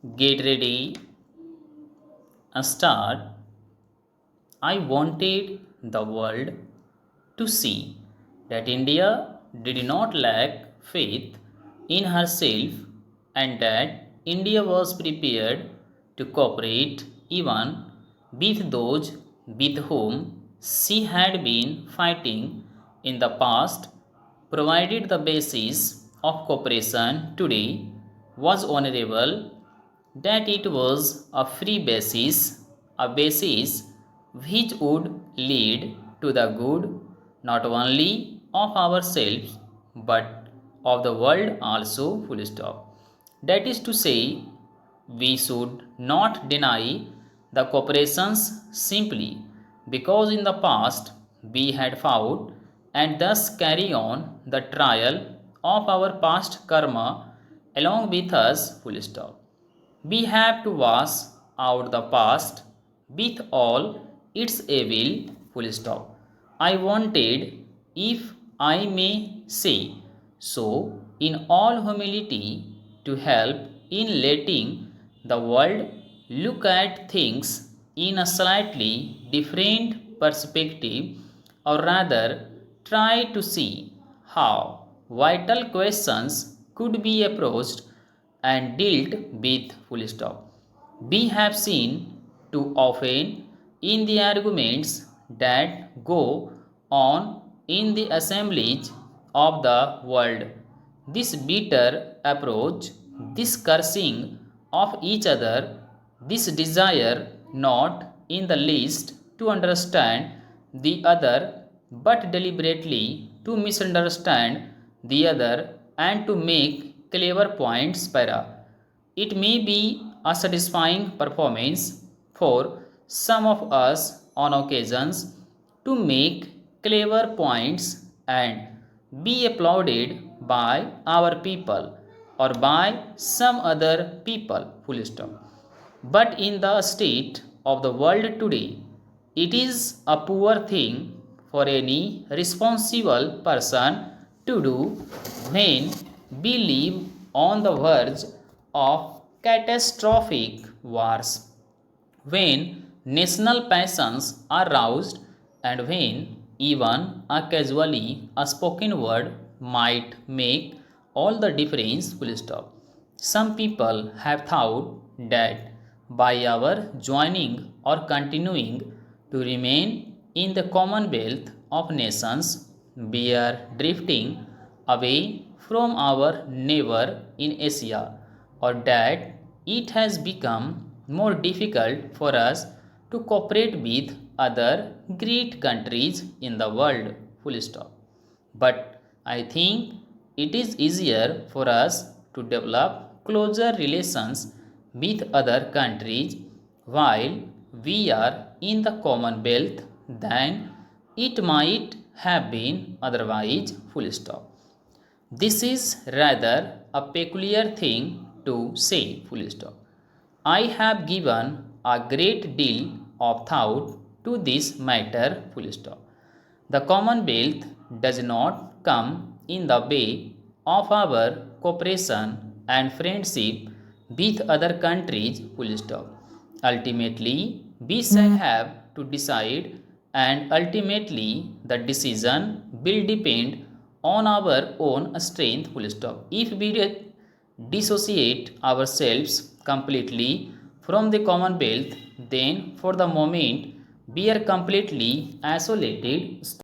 Get ready and start. I wanted the world to see that India did not lack faith in herself and that India was prepared to cooperate even with those with whom she had been fighting in the past, provided the basis of cooperation today was honorable, that it was a free basis, a basis which would lead to the good not only of ourselves but of the world also, full stop. That is to say, we should not deny the corporations simply because in the past we had fought and thus carry on the trial of our past karma along with us, full stop. We have to wash out the past with all its evil, full stop. I wanted, if I may say so, in all humility, to help in letting the world look at things in a slightly different perspective, or rather, try to see how vital questions could be approached and dealt with, full stop. We have seen too often in the arguments that go on in the assemblies of the world this bitter approach, this cursing of each other, this desire not in the least to understand the other but deliberately to misunderstand the other and to make clever points para. It may be a satisfying performance for some of us on occasions to make clever points and be applauded by our people or by some other people, full stop. But in the state of the world today, it is a poor thing for any responsible person to do when we live on the verge of catastrophic wars, when national passions are roused, and when even a casually a spoken word might make all the difference, full stop. Some people have thought that by our joining or continuing to remain in the Commonwealth of Nations, we are drifting away from our neighbor in Asia, or that it has become more difficult for us to cooperate with other great countries in the world, full stop. But I think it is easier for us to develop closer relations with other countries while we are in the Commonwealth than it might have been otherwise, full stop. This is rather a peculiar thing to say, full stop. I have given a great deal of thought to this matter, full stop. The Commonwealth does not come in the way of our cooperation and friendship with other countries, full stop. Ultimately, we shall have to decide, and ultimately, the decision will depend on our own strength, full stop. If we dissociate ourselves completely from the Commonwealth, then for the moment we are completely isolated.